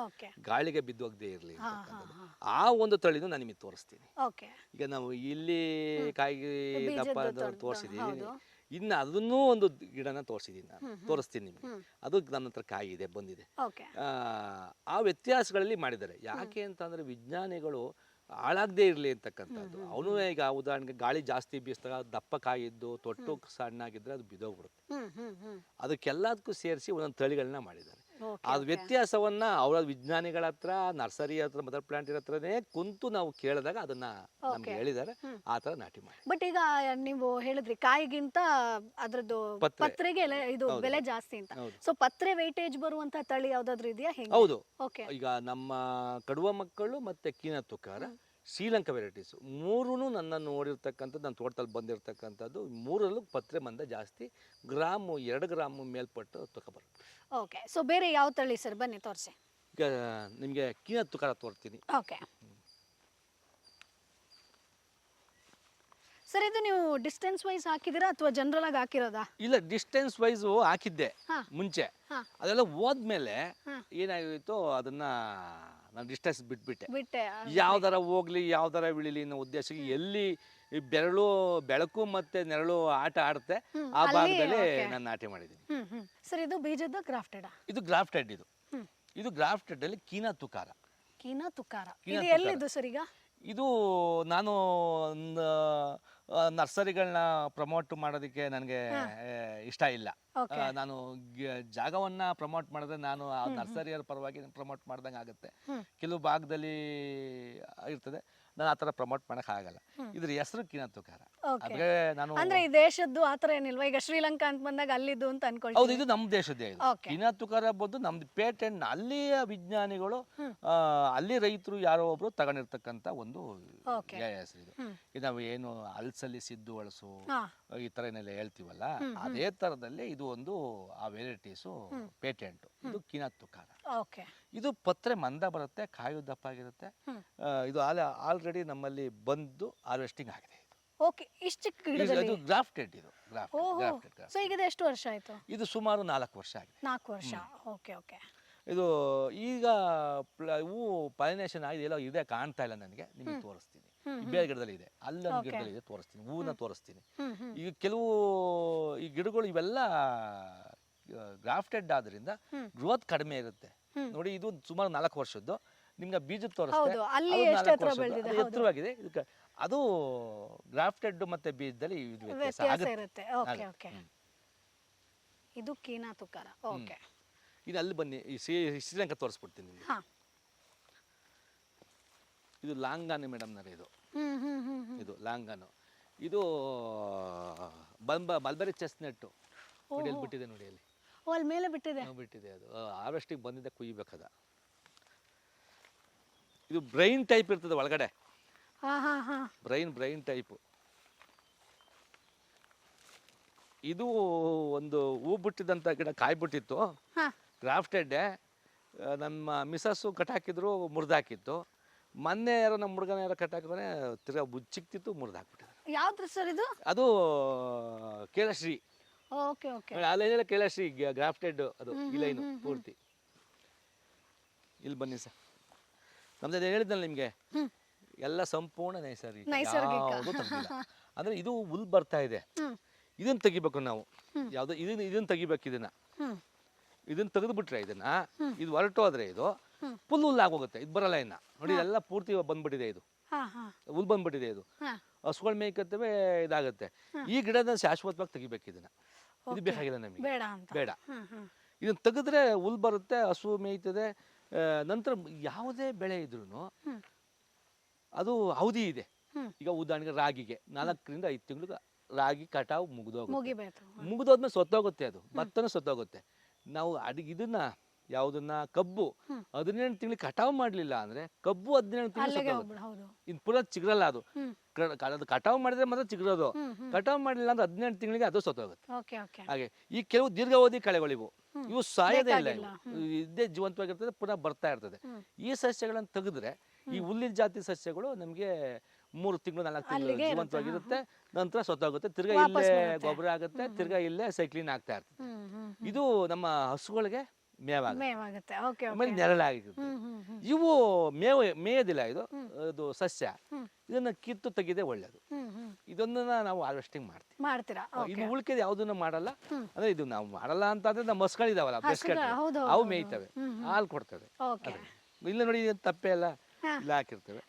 Speaker 1: ಗಾಳಿಗೆ ಬಿದ್ದೋಗದೆ ಇರಲಿ. ಆ ಒಂದು ತಳಿನೂ ನಾನು ನಿಮಗೆ ತೋರಿಸ್ತೀನಿ. ಈಗ ನಾವು ಇಲ್ಲಿ ಕಾಯಿ ದಪ್ಪ ತೋರಿಸಿದೀನಿ, ಇನ್ನು ಅದನ್ನೂ ಒಂದು ಗಿಡನ ತೋರಿಸಿದೀನಿ, ನಾನು ತೋರಿಸ್ತೀನಿ ನಿಮಗೆ. ಅದು ನನ್ನ ಹತ್ರ ಕಾಯಿ ಇದೆ, ಬಂದಿದೆ. ಆ ವ್ಯತ್ಯಾಸಗಳಲ್ಲಿ ಮಾಡಿದ್ದಾರೆ. ಯಾಕೆ ಅಂತಂದ್ರೆ ವಿಜ್ಞಾನಿಗಳು ಹಾಳಾಗದೇ ಇರಲಿ ಅಂತಕ್ಕಂಥದ್ದು. ಅವನು ಈಗ ಉದಾಹರಣೆಗೆ ಗಾಳಿ ಜಾಸ್ತಿ ಬೀಸಿದಾಗ ದಪ್ಪ ಕಾಯಿ ಇದ್ದು ತೊಟ್ಟು ಸಣ್ಣಾಗಿದ್ರೆ ಅದು ಬಿದ್ದೋಗ್ಬಿಡುತ್ತೆ. ಅದಕ್ಕೆಲ್ಲದಕ್ಕೂ ಸೇರಿಸಿ ಒಂದೊಂದು ತಳಿಗಳನ್ನ ಮಾಡಿದ್ದಾರೆ. ಆ ವ್ಯತ್ಯಾಸವನ್ನ ಅವರ ವಿಜ್ಞಾನಿಗಳ ಹತ್ರ, ನರ್ಸರಿ ಹತ್ರ, ಮದರ್ ಪ್ಲಾಂಟ್ ಹತ್ರನೇ ಕುಂತು ನಾವು ಕೇಳಿದಾಗ ಅದನ್ನ ನಮ್ಗೆ ಹೇಳಿದ್ದಾರೆ, ಆ ತರ ನಾಟಿ ಮಾಡಿ.
Speaker 2: ಬಟ್ ಈಗ ನೀವು ಹೇಳಿದ್ರಿ ಕಾಯಿಗಿಂತ ಅದ್ರದ್ದು ಪತ್ರೆಗೆ ಇದು ಬೆಲೆ ಜಾಸ್ತಿ ಅಂತ. ಸೊ ಪತ್ರೆ ವೆಯ್ಟೇಜ್ ಬರುವಂತ ತಳಿ ಯಾವ್ದಾದ್ರು ಇದೆಯಾ?
Speaker 1: ಹೌದು. ಈಗ ನಮ್ಮ ಕಡುವ ಮಕ್ಕಳು ಮತ್ತೆ ಕೀನ ತುಕಾರ, ಶ್ರೀಲಂಕಾ ವೆರೈಟೀಸ್ ಮೂರೂ ನನ್ನ ನೋಡಿರ್ತಕ್ಕಂಥದ್ದು, ನನ್ನ ತೋಟದಲ್ಲಿ ಬಂದಿರತಕ್ಕಂಥದ್ದು ಮೂರಲ್ಲೂ ಪತ್ರೆ ಮಂದ ಜಾಸ್ತಿ, 2 ಗ್ರಾಮು ಮೇಲ್ಪಟ್ಟು ತೂಕ ಬರುತ್ತೆ.
Speaker 2: ಓಕೆ, ಸೊ ಬೇರೆ ಯಾವ ತಳಿ ಸರ್? ಬನ್ನಿ ತೋರಿಸಿ.
Speaker 1: ಈಗ ನಿಮಗೆ ಕೀನ ತುಕಾರ ತೋರ್ತೀನಿ.
Speaker 2: ಓಕೆ ಸರ್, ಇದು ನೀವು ಡಿಸ್ಟೆನ್ಸ್ ವೈಸ್ ಹಾಕಿದಿರಾ ಅಥವಾ ಜನರಲ್ ಆಗಿ ಹಾಕಿರೋದಾ?
Speaker 1: ಇಲ್ಲ, ಡಿಸ್ಟೆನ್ಸ್ ವೈಸ್ ಹಾಕಿದ್ದೆ ಮುಂಚೆ. ಅದೆಲ್ಲ ಹೋದ್ಮೇಲೆ ಏನಾಗಿತ್ತು, ಅದನ್ನ ನಾನು ಡಿಸ್ಟೆನ್ಸ್ ಬಿಟ್ಬಿಟ್ಟೆ. ಯಾವ್ದಾರ ಹೋಗ್ಲಿ, ಯಾವ್ದಾರ ಇಳಿಲಿ ಅನ್ನೋ ಉದ್ದೇಶಕ್ಕೆ, ಎಲ್ಲಿ ಬೆಳಕು ಮತ್ತೆ ನೆರಳು ಆಟ ಆಡುತ್ತೆ ಆ ಭಾಗದಲ್ಲಿ ನಾನು ನಾಟಿ ಮಾಡಿದ್ದೀನಿ.
Speaker 2: ಸರ್, ಇದು ಬೀಜದ ಗ್ರಾಫ್ಟೆಡ್?
Speaker 1: ಇದು ಗ್ರಾಫ್ಟೆಡ್. ಇದು ಗ್ರಾಫ್ಟೆಡ್ ಅಲ್ಲಿ ಕೀನ ತುಕಾರ.
Speaker 2: ಇದು ಎಲ್ಲಿದು ಸರ್? ಈಗ
Speaker 1: ಇದು ನಾನು ನರ್ಸರಿಗಳನ್ನ ಪ್ರಮೋಟ್ ಮಾಡೋದಕ್ಕೆ ನನಗೆ ಇಷ್ಟ ಇಲ್ಲ. ನಾನು ಜಾಗವನ್ನ ಪ್ರಮೋಟ್ ಮಾಡಿದ್ರೆ ನಾನು ಆ ನರ್ಸರಿಯರ ಪರವಾಗಿ ಪ್ರಮೋಟ್ ಮಾಡ್ದಂಗೆ ಆಗುತ್ತೆ. ಕೆಲವು ಭಾಗದಲ್ಲಿ ಇರ್ತದೆ, ನಾನು ಆ ಥರ ಪ್ರಮೋಟ್ ಮಾಡೋಕೆ ಆಗಲ್ಲ. ಇದ್ರ ಹೆಸರು ಕಿನತ್ತುಕಾರ.
Speaker 2: Okay.
Speaker 1: ಅದೇ ನಾನು
Speaker 2: ಅಂದ್ರೆ ಈ ದೇಶದ್ದು ಆತರ ಏನಿಲ್ವಾ? ಈಗ ಶ್ರೀಲಂಕಾ ಅಂತ ಬಂದಾಗ ಅಲ್ಲಿದ್ದು ಅಂತ
Speaker 1: ಹೌದು,
Speaker 2: ಅನ್ಕೊಳ್ತೀವಿ.
Speaker 1: ಇದು ನಮ್ಮ ದೇಶದ್ದೇ. ಇದು
Speaker 2: Okay.
Speaker 1: ಕಿನತ್ತುಕಾರ ಬಂದು ನಮ್ದು ಪೇಟೆಂಟ್ ಅಲ್ಲಿಯ ವಿಜ್ಞಾನಿಗಳು ಅಲ್ಲಿ ರೈತರು ಯಾರೋ ಒಬ್ರು ತಗೊಂಡಿರ್ತಕ್ಕಂಥ ಒಂದು
Speaker 2: Okay.
Speaker 1: ಹೆಸರು ಇದು. ಇದು ನಾವು ಏನು ಅಲ್ಸಲ್ಲಿ ಸಿದ್ದು ಅಳಸು
Speaker 2: ಹಾ.
Speaker 1: ಈ ಥರ ಏನೆಲ್ಲ ಹೇಳ್ತೀವಲ್ಲ, ಅದೇ ಥರದಲ್ಲಿ ಇದು ಒಂದು ಆ ವೆರೈಟೀಸು ಪೇಟೆಂಟ್. ಇದು ಕಿನತ್ತುಕಾರ.
Speaker 2: ಓಕೆ.
Speaker 1: ಇದು ಪತ್ರೆ ಮಂದ ಬರುತ್ತೆ, ಕಾಯು ದಪ್ಪ ಆಗಿರುತ್ತೆ. ಇದು ಆಲ್ರೆಡಿ ನಮ್ಮಲ್ಲಿ ಬಂದು ಹಾರ್ವೆಸ್ಟಿಂಗ್ ಆಗಿದೆ.
Speaker 2: ಓಕೆ. ಇಷ್ಟು ಚಿಕ್ಕ ಗಿಡದಲ್ಲಿ
Speaker 1: ಇದು ಗ್ರಾಫ್ಟೆಡ್. ಇದು
Speaker 2: ಓಹೋ.
Speaker 1: ಗ್ರಾಫ್ಟೆಡ್.
Speaker 2: ಸೊ ಈಗ ಇದು ಎಷ್ಟು ವರ್ಷ ಆಯ್ತು?
Speaker 1: ಇದು ಸುಮಾರು 4 ವರ್ಷ ಆಗಿದೆ.
Speaker 2: 4 ವರ್ಷ. Okay okay.
Speaker 1: ಇದು ಈಗ ಹೂವು ಪಾಲಿನೇಷನ್ ಆಗಿದೆ, ಎಲ್ಲ ಇದೆ, ಕಾಣ್ತಾ ಇಲ್ಲ ನನಗೆ. ನಿಮಗೆ ತೋರಿಸ್ತೀನಿ. ಬೇರೆ ಗಿಡದಲ್ಲಿ ಇದೆ, ಅಲ್ಲೊಂದು ಗಿಡದಲ್ಲಿ ಇದೆ, ತೋರಿಸ್ತೀನಿ. ಹೂವನ್ನ ತೋರಿಸ್ತೀನಿ. ಈಗ ಕೆಲವು ಈ ಗಿಡಗಳು ಇವೆಲ್ಲ ಗ್ರಾಫ್ಟೆಡ್ ಆದ್ರಿಂದ ಗ್ರೋತ್ ಕಡಿಮೆ ಇರುತ್ತೆ. ನೋಡಿ, ಇದು ಸುಮಾರು 4 ವರ್ಷದ್ದು. ನಿಮ್ಗೆ ಬೀಜ ತೋರಿಸ್ತೆ,
Speaker 2: ಅಲ್ಲಿ ಎಷ್ಟು ಎತ್ತರ ಬೆಳೆದಿದೆ?
Speaker 1: ಎತ್ತರವಾಗಿದೆ. ಇದಕ್ಕೆ ಅದು ಗ್ರಾಫ್ಟೆಡ್ ಮತ್ತೆ ಬೀಜದಲ್ಲಿ ಇದು
Speaker 2: ವ್ಯತ್ಯಾಸ ಇರುತ್ತೆ. Okay okay. ಇದು ಕಿನತ್ತುಕಾರ. ಓಕೆ.
Speaker 1: ಇದು ಅಲ್ಲಿ ಬನ್ನಿ, ಈ ಶ್ರೀಲಂಕಾ ತೋರಿಸ್ಬಿಡ್ತೀನಿ ನಿಮಗೆ.
Speaker 2: ಹಾ.
Speaker 1: ಇದು ಲಾಂಗಾನು ಮೇಡಮ್ನರೆ. ಇದು ಇದು ಲಾಂಗಾನು. ಇದು ಮಲ್ಬರಿ ಚೆಸ್ಟ್ನಟ್. ನೋಡಿ ಅಲ್ಲಿ ಬಿಟ್ಟಿದೆ, ನೋಡಿ ಅಲ್ಲಿ.
Speaker 2: ಓ, ಅಲ್ಲಿ ಮೇಲೆ ಬಿಟ್ಟಿದೆ.
Speaker 1: ಬಿಟ್ಟಿದೆ. ಅದು ಹಾರ್ವೆಸ್ಟಿಗೆ ಬಂದಿದ್ದೆ, ಕುಯ್ಬೇಕದ. ಇದು ಬ್ರೈನ್ ಟೈಪ್ ಇರ್ತದೆ ಒಳಗಡೆ. Brain type. ಇದು ಒಂದು ಹೂ ಬಿಟ್ಟಿದ್ದಂಥ ಗಿಡ ಕಾಯಿ ಬಿಟ್ಟಿತ್ತು, ಗ್ರಾಫ್ಟೆಡ್. ನಮ್ಮ ಮಿಸಸ್ಸು ಕಟ್ಟಾಕಿದ್ರು, ಮುರಿದಾಕಿತ್ತು. ಮೊನ್ನೆ ಯಾರೋ ನಮ್ಮ ಹುಡುಗನ ಯಾರೋ ಕಟ್ಟಾಕಿದ್ರೆ ತಿರ್ಗಾ ಚಿಕ್ತಿತ್ತು, ಮುರಿದಾಕ್ಬಿಟ್ಟಿದ್ದಾರೆ.
Speaker 2: ಯಾವ್ದು ಸರ್ ಇದು?
Speaker 1: ಅದು ಕೇಳಶ್ರೀ.
Speaker 2: Okay okay.
Speaker 1: ಅಲ್ಲೇನಿಲ್ಲ, ಕೇಳಶ್ರೀ ಗ್ರಾಫ್ಟೆಡ್. ಅದು ಇಲೈನು ಪೂರ್ತಿ. ಇಲ್ಲಿ ಬನ್ನಿ ಸರ್. ನಮ್ದು ಹೇಳಿದ್ನಲ್ಲ ನಿಮಗೆ, ಎಲ್ಲ ಸಂಪೂರ್ಣ ನೈಸರ್ಗಿಕ. ಯಾವುದು ತಂದಿಲ್ಲ. ಅಂದ್ರೆ ಇದು ಹುಲ್ ಬರ್ತಾ ಇದೆ, ಇದನ್ನ ತೆಗಿಬೇಕು ನಾವು. ಯಾವ್ದು ಇದನ್ನ ತೆಗಿಬೇಕು. ಇದನ್ನ ತೆಗೆದ್ಬಿಟ್ರೆ ಇದು ಹೊರಟೋದ್ರೆ ಇದು ಫುಲ್ ಹುಲ್ ಆಗೋಗುತ್ತೆ. ಇದು ಬರಲ್ಲ ಇನ್ನ. ನೋಡಿ, ಇದೆಲ್ಲ ಪೂರ್ತಿ ಬಂದ್ಬಿಟ್ಟಿದೆ. ಇದು ಹುಲ್ ಬಂದ್ಬಿಟ್ಟಿದೆ. ಇದು ಹಸುಗಳ ಮೇಯ್ಕತ್ತವೆ, ಇದಾಗುತ್ತೆ. ಈ ಗಿಡದ ಶಾಶ್ವತವಾಗಿ ತೆಗಿಬೇಕು ಇದನ್ನ. ಇದು ಬೇಕಾಗಿಲ್ಲ ನಮಗೆ, ಬೇಡ. ಇದನ್ನ ತೆಗೆದ್ರೆ ಹುಲ್ ಬರುತ್ತೆ, ಹಸು ಮೇಯ್ತದೆ. ನಂತರ ಯಾವುದೇ ಬೆಳೆ ಇದ್ರೂ ಅದು ಅವಧಿ ಇದೆ. ಈಗ ಉದಾಹರಣೆಗೆ ರಾಗಿಗೆ 4 ರಿಂದ 5 ತಿಂಗಳು ರಾಗಿ ಕಟಾವು ಮುಗಿದೋದ್ಮೇಲೆ ಸೊತ್ತೋಗುತ್ತೆ. ಅದು ಭತ್ತನೂ ಸೊತ್ತೋಗುತ್ತೆ. ನಾವು ಇದನ್ನ ಯಾವುದನ್ನ ಕಬ್ಬು 18 ತಿಂಗಳಿಗೆ ಕಟಾವು ಮಾಡಲಿಲ್ಲ ಅಂದ್ರೆ ಕಬ್ಬು 18 ತಿಂಗಳು ಇನ್ನು ಪುನಃ ಚಿಗುರಲ್ಲ. ಅದು ಕಟಾವು ಮಾಡಿದ್ರೆ ಮಾತ್ರ ಚಿಗುರೋದು. ಕಟಾವು ಮಾಡಲಿಲ್ಲ ಅಂದ್ರೆ 18 ತಿಂಗಳಿಗೆ ಅದು ಸೊತ್ತೋಗುತ್ತೆ. ಹಾಗೆ ಈ ಕೆಲವು ದೀರ್ಘಾವಧಿ ಕಳೆಗಳಿವು, ಇವು ಸಾಯೋದೇ ಇಲ್ಲ. ಇದೇ ಜೀವಂತವಾಗಿರ್ತದೆ, ಪುನಃ ಬರ್ತಾ ಇರ್ತದೆ. ಈ ಸಸ್ಯಗಳನ್ನು ತೆಗೆದ್ರೆ ಈ ಹುಲ್ಲಿನ ಜಾತಿ ಸಸ್ಯಗಳು ನಮಗೆ 3 ತಿಂಗಳು 4 ತಿಂಗಳು ಜೀವಂತವಾಗಿರುತ್ತೆ. ನಂತರ ಸೊತ್ತೋಗುತ್ತೆ. ತಿರ್ಗಾ ಇಲ್ಲೇ ಗೊಬ್ಬರ ಆಗುತ್ತೆ, ತಿರ್ಗಾ ಇಲ್ಲೇ ಸೈಕ್ಲಿನ್ ಆಗ್ತಾ ಇರ್ತದೆ. ಇದು ನಮ್ಮ ಹಸುಗಳಿಗೆ ಮೇವಾಗುತ್ತೆ. ಆಮೇಲೆ ನೆರಳಾಗಿರುತ್ತೆ. ಇವು ಮೇಯೋದಿಲ್ಲ. ಇದು ಸಸ್ಯ. ಇದನ್ನ ಕಿತ್ತು ತೆಗೆದೇ ಒಳ್ಳೇದು. ಇದನ್ನ ನಾವು ಹಾರ್ವೆಸ್ಟಿಂಗ್ ಮಾಡ್ತೀರಾ? ಇನ್ನು ಉಳ್ಕೆದು ಯಾವುದನ್ನು ಮಾಡಲ್ಲ. ಅಂದ್ರೆ ಇದು ನಾವು ಮಾಡಲ್ಲ ಅಂತ ಅಂದ್ರೆ ನಮ್ಮ ಹಸುಗಳಿದಾವಲ್ಲ, ಅವು ಮೇಯ್ತವೆ, ಹಾಲು ಕೊಡ್ತವೆ. ಇಲ್ಲ ನೋಡಿ, ತಪ್ಪೆ ಎಲ್ಲ ಇಲ್ಲ ಹಾಕಿರ್ತೇವೆ,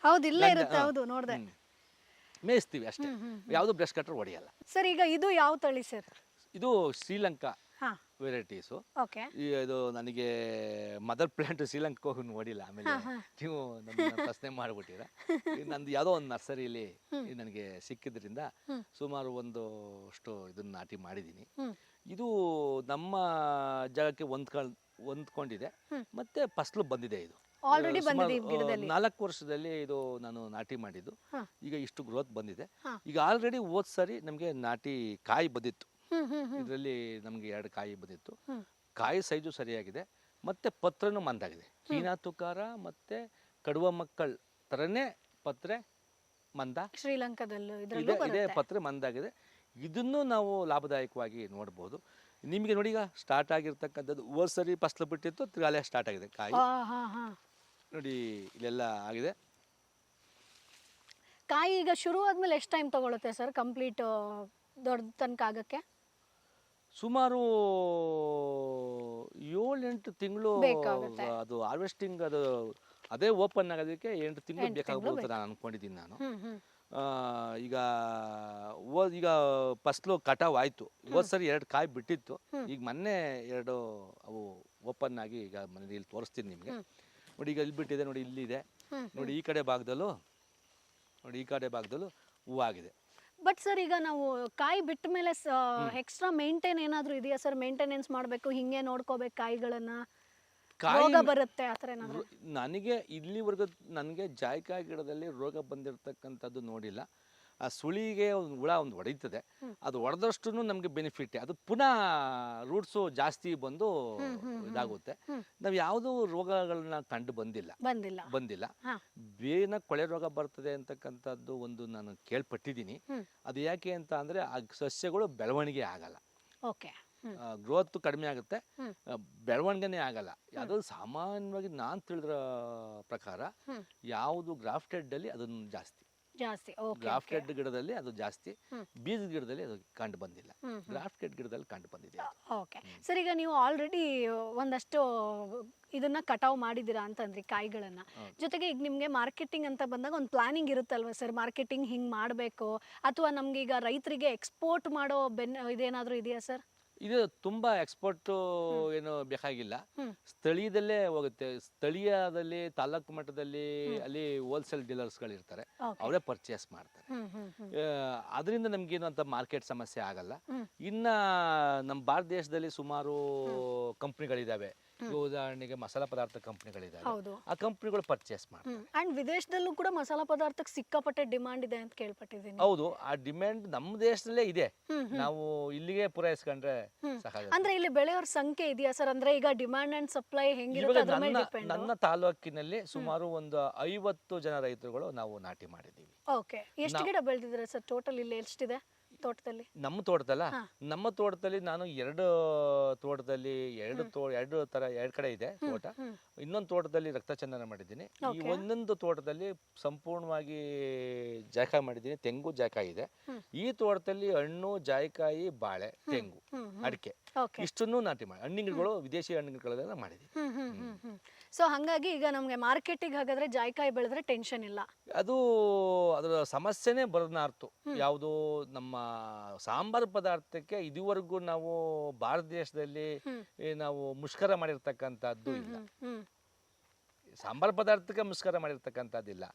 Speaker 1: ಮೇಯಿಸ್ತೀವಿ ಅಷ್ಟೇ. ಯಾವುದು ಬ್ರಷ್ ಕಟ್ರ್ ಹೊಡೆಯಲ್ಲ.
Speaker 2: ಸರ್, ಈಗ ಇದು ಯಾವ ತಳಿ ಸರ್?
Speaker 1: ಇದು ಶ್ರೀಲಂಕಾ ವೆರೈಟೀಸು. ಇದು ನನಗೆ ಮದರ್ ಪ್ಲಾಂಟ್ ಶ್ರೀಲಂಕಾ ಹೋಗಿ ನೋಡಿಲ್ಲ. ಆಮೇಲೆ ನೀವು ನನ್ನ ಪ್ರಶ್ನೆ ಮಾಡಿಬಿಟ್ಟಿರ. ನಂದು ಯಾವುದೋ ಒಂದು ನರ್ಸರಿಯಲ್ಲಿ ನನಗೆ ಸಿಕ್ಕಿದ್ರಿಂದ ಸುಮಾರು ಒಂದಷ್ಟು ಇದನ್ನ ನಾಟಿ ಮಾಡಿದ್ದೀನಿ. ಇದು ನಮ್ಮ ಜಾಗಕ್ಕೆ ಹೊಂದ್ಕೊಂಡಿದೆ, ಮತ್ತೆ ಫಸಲು ಬಂದಿದೆ. ಇದು 4 ವರ್ಷದಲ್ಲಿ ಇದು ನಾನು ನಾಟಿ ಮಾಡಿದ್ದು. ಈಗ ಇಷ್ಟು ಗ್ರೋತ್ ಬಂದಿದೆ. ಈಗ ಆಲ್ರೆಡಿ ಹೋದ್ ಸರಿ ನಮಗೆ ನಾಟಿ ಕಾಯಿ ಬಂದಿತ್ತು. ಇದರಲ್ಲಿ ನಮ್ಗೆ 2 ಕಾಯಿ ಬಂದಿತ್ತು. ಕಾಯಿ ಸೈಜು ಸರಿಯಾಗಿದೆ, ಮತ್ತೆ ಪತ್ರನೂ ಮಂದಾಗಿದೆ. ಕಿನತ್ತುಕಾರ ಮತ್ತೆ ಕಡುವ ಮಕ್ಕಳ ತರನೇ ಪತ್ರೆ ಮಂದ
Speaker 2: ಶ್ರೀಲಂಕಾದಲ್ಲೂ
Speaker 1: ಇದೇ ಪತ್ರೆ ಮಂದಾಗಿದೆ. ಇದನ್ನು ನಾವು ಲಾಭದಾಯಕವಾಗಿ ನೋಡ್ಬೋದು. ನಿಮಗೆ ನೋಡಿ, ಈಗ ಸ್ಟಾರ್ಟ್ ಆಗಿರ್ತಕ್ಕಂಥದ್ದು ಹೋದ್ ಸರಿ ಫಸಲು ಬಿಟ್ಟಿತ್ತು, ತಿರ್ಗಾಲೆ ಸ್ಟಾರ್ಟ್ ಆಗಿದೆ ಕಾಯಿ. ನೋಡಿ, ಇಲ್ಲೆಲ್ಲ ಆಗಿದೆ
Speaker 2: ಕಾಯಿ. ಈಗ ಶುರು ಆದ್ಮೇಲೆ ಎಷ್ಟು ಟೈಮ್ ತಗೊಳುತ್ತೆ ಸರ್ ಕಂಪ್ಲೀಟ್ ದೊಡ್ಡ ತನಕ ಆಗಕ್ಕೆ?
Speaker 1: ಸುಮಾರು 7-8 ತಿಂಗಳು. ಅದು ಹಾರ್ವೆಸ್ಟಿಂಗ್, ಅದು ಅದೇ ಓಪನ್ ಆಗೋದಕ್ಕೆ 8 ತಿಂಗಳು ಬೇಕಾಗ್ಬೋದು ಅಂತ ನಾನು ಅನ್ಕೊಂಡಿದ್ದೀನಿ. ನಾನು ಈಗ ಫಸಲು ಕಟಾವು ಆಯ್ತು. ಹೋದ್ ಸರಿ 2 ಕಾಯಿ ಬಿಟ್ಟಿತ್ತು. ಈಗ ಮೊನ್ನೆ 2 ಅವು ಓಪನ್ ಆಗಿ ಈಗ ಮನೇಲಿ ಇಲ್ಲಿ ತೋರಿಸ್ತೀನಿ ನಿಮಗೆ. ನೋಡಿ, ಈಗ ಇಲ್ಲಿ ಬಿಟ್ಟಿದೆ, ನೋಡಿ ಇಲ್ಲಿದೆ. ನೋಡಿ, ಈ ಕಡೆ ಭಾಗದಲ್ಲೂ ನೋಡಿ ಈ ಕಡೆ ಭಾಗದಲ್ಲೂ ಹೂವಾಗಿದೆ.
Speaker 2: ಬಟ್ ಸರ್ ಈಗ ನಾವು ಕಾಯಿ ಬಿಟ್ಟ ಮೇಲೆ ಎಕ್ಸ್ಟ್ರಾ ಮೇಂಟೈನ್ ಏನಾದರೂ ಇದೆಯಾ ಸರ್? ಮೇಂಟೆನೆನ್ಸ್ ಮಾಡಬೇಕು, ಹಿಂಗೆ ನೋಡ್ಕೋಬೇಕು ಕಾಯಿಗಳನ್ನ, ರೋಗ ಬರುತ್ತೆ ಆ ಥರ ಏನಾದರೂ?
Speaker 1: ನನಗೆ ಇಲ್ಲಿವರೆಗೂ ನನಗೆ ಜಾಯಿಕಾಯಿ ಗಿಡದಲ್ಲಿ ರೋಗ ಬಂದಿರತಕ್ಕಂಥದ್ದು ನೋಡಿಲ್ಲ. ಆ ಸುಳಿಗೆ ಒಂದು ಹುಳ ಒಂದು ಹೊಡೀತದೆ, ಅದು ಹೊಡೆದಷ್ಟು ನಮಗೆ ಬೆನಿಫಿಟ್. ಅದು ಪುನಃ ರೂಟ್ಸು ಜಾಸ್ತಿ ಬಂದು ಇದಾಗುತ್ತೆ. ನಾವು ಯಾವುದೂ ರೋಗಗಳನ್ನ ಕಂಡು ಬಂದಿಲ್ಲ. ಬೇನ ಕೊಳೆ ರೋಗ ಬರ್ತದೆ ಅಂತಕ್ಕಂಥದ್ದು ಒಂದು ನಾನು ಕೇಳ್ಪಟ್ಟಿದ್ದೀನಿ. ಅದು ಯಾಕೆ ಅಂತ ಅಂದರೆ ಆ ಸಸ್ಯಗಳು ಬೆಳವಣಿಗೆ ಆಗಲ್ಲ, ಗ್ರೋತ್ ಕಡಿಮೆ ಆಗುತ್ತೆ, ಬೆಳವಣಿಗೆನೇ ಆಗಲ್ಲ. ಅದು ಸಾಮಾನ್ಯವಾಗಿ ನಾನು ತಿಳಿದ್ರ ಪ್ರಕಾರ ಯಾವುದು ಗ್ರಾಫ್ಟೆಡ್ ಅಲ್ಲಿ ಅದನ್ನು ಜಾಸ್ತಿ ಗ್ರಾಫ್ಟೆಡ್ ಗಿಡದಲ್ಲಿ ಅದು ಜಾಸ್ತಿ, ಬೀಜದ ಗಿಡದಲ್ಲಿ ಅದು ಕಂಡು ಬಂದಿಲ್ಲ. ಗ್ರಾಫ್ಟೆಡ್ ಗಿಡದಲ್ಲಿ ಕಂಡು ಬಂದಿದೆ.
Speaker 2: ಓಕೆ ಸರ್, ಈಗ ನೀವು ಆಲ್ರೆಡಿ ಒಂದಷ್ಟು ಇದನ್ನ ಕಟಾವ್ ಮಾಡಿದ್ದೀರಾ ಅಂತಂದ್ರಿ ಕಾಯಿಗಳನ್ನ. ಜೊತೆಗೆ ಈಗ ನಿಮ್ಗೆ ಮಾರ್ಕೆಟಿಂಗ್ ಅಂತ ಬಂದಾಗ ಒಂದು ಪ್ಲಾನಿಂಗ್ ಇರುತ್ತಲ್ವಾ ಸರ್? ಮಾರ್ಕೆಟಿಂಗ್ ಹಿಂಗ್ ಮಾಡಬೇಕು, ಅಥವಾ ನಮ್ಗೆ ಈಗ ರೈತರಿಗೆ ಎಕ್ಸ್ಪೋರ್ಟ್ ಮಾಡೋ ಇದೇನಾದ್ರೂ ಇದೆಯಾ ಸರ್?
Speaker 1: ಇದು ತುಂಬಾ ಎಕ್ಸ್ಪೋರ್ಟ್ ಏನು ಬೇಕಾಗಿಲ್ಲ, ಸ್ಥಳೀಯದಲ್ಲೇ ಹೋಗುತ್ತೆ. ಸ್ಥಳೀಯದಲ್ಲಿ ತಾಲೂಕು ಮಟ್ಟದಲ್ಲಿ ಅಲ್ಲಿ ಹೋಲ್ಸೇಲ್ ಡೀಲರ್ಸ್ಗಳು ಇರ್ತಾರೆ, ಅವರೇ ಪರ್ಚೇಸ್ ಮಾಡ್ತಾರೆ. ಅದರಿಂದ ನಮ್ಗೇನು ಅಂತ ಮಾರ್ಕೆಟ್ ಸಮಸ್ಯೆ ಆಗಲ್ಲ. ಇನ್ನ ನಮ್ಮ ಭಾರತ ದೇಶದಲ್ಲಿ ಸುಮಾರು ಕಂಪ್ನಿಗಳಿದಾವೆ. ಉದಾಹರಣೆಗೆ ಮಸಾಲಾ ಪದಾರ್ಥ ಕಂಪ್ನಿಗಳಿದಾವೆ, ಆ ಕಂಪ್ನಿಗಳು ಪರ್ಚೇಸ್ ಮಾಡ್ತಾರೆ.
Speaker 2: ಅಂಡ್ ವಿದೇಶದಲ್ಲೂ ಕೂಡ ಮಸಾಲಾ ಪದಾರ್ಥಕ್ಕೆ ಸಿಕ್ಕಾಪಟ್ಟೆ ಡಿಮಾಂಡ್ ಇದೆ ಅಂತ ಕೇಳ್ಪಟ್ಟಿದ್ದೀನಿ.
Speaker 1: ಹೌದು, ಆ ಡಿಮ್ಯಾಂಡ್ ನಮ್ಮ ದೇಶದಲ್ಲೇ ಇದೆ. ನಾವು ಇಲ್ಲಿಗೆ ಪೂರೈಸ್ಕೊಂಡ್ರೆ
Speaker 2: ಅಂದ್ರೆ ಇಲ್ಲಿ ಬೆಳೆಯೋರ ಸಂಖ್ಯೆ ಇದೆಯಾ ಸರ್? ಅಂದ್ರೆ ಈಗ ಡಿಮಾಂಡ್ ಅಂಡ್ ಸಪ್ಲೈ ಹೆಂಗಿರುತ್ತೆ?
Speaker 1: ನನ್ನ ತಾಲೂಕಿನಲ್ಲಿ ಸುಮಾರು ಒಂದು 50 ಜನ ರೈತರುಗಳು ನಾವು ನಾಟಿ ಮಾಡಿದ್ದೀವಿ.
Speaker 2: ಓಕೆ, ಎಷ್ಟು ಗಿಡ ಬೆಳೆದಿದ್ದೀರಾ ಸರ್ ಟೋಟಲ್? ಇಲ್ಲಿ ಎಷ್ಟಿದೆ ತೋಟದಲ್ಲಿ?
Speaker 1: ನಮ್ಮ ತೋಟದಲ್ಲಿ ನಾನು ಎರಡು ಕಡೆ ಇದೆ ತೋಟ. ಇನ್ನೊಂದು ತೋಟದಲ್ಲಿ ರಕ್ತಚಂದನ ಮಾಡಿದ್ದೀನಿ. ಈ ಒಂದೊಂದು ತೋಟದಲ್ಲಿ ಸಂಪೂರ್ಣವಾಗಿ ಜಾಯಿಕಾಯಿ ಮಾಡಿದ್ದೀನಿ, ತೆಂಗು ಜಾಯಿಕಾಯಿ ಇದೆ. ಈ ತೋಟದಲ್ಲಿ ಹಣ್ಣು, ಜಾಯಿಕಾಯಿ, ಬಾಳೆ, ತೆಂಗು, ಅಡಿಕೆ ಇಷ್ಟನ್ನು ನಾಟಿ ಮಾಡಿ ಹಣ್ಣಿನ ಗಿಡಗಳು, ವಿದೇಶಿ ಹಣ್ಣಿನ ಗಿಡಗಳೆಲ್ಲ ಮಾಡಿದ್ದೀನಿ.
Speaker 2: ಸೊ ಹಂಗಾಗಿ ಈಗ ನಮ್ಗೆ ಮಾರ್ಕೆಟಿಗೆ ಹಾಗಾದ್ರೆ ಜಾಯಿಕಾಯಿ ಬೆಳೆದ್ರೆ ಟೆನ್ಷನ್ ಇಲ್ಲ.
Speaker 1: ಅದು ಅದರ ಸಮಸ್ಯೆನೇ ಬರನಾರ್ತು. ಯಾವುದು ನಮ್ಮ ಸಾಂಬಾರ್ ಪದಾರ್ಥಕ್ಕೆ ಇದುವರೆಗೂ ನಾವು ಭಾರತ ದೇಶದಲ್ಲಿ ನಾವು ಮುಷ್ಕರ ಮಾಡಿರ್ತಕ್ಕಂಥದ್ದು ಇಲ್ಲ. ಸಾಂಬಾರ್ ಪದಾರ್ಥಕ್ಕೆ ಮುಷ್ಕರ ಮಾಡಿರ್ತಕ್ಕಂಥದ್ದಿಲ್ಲ.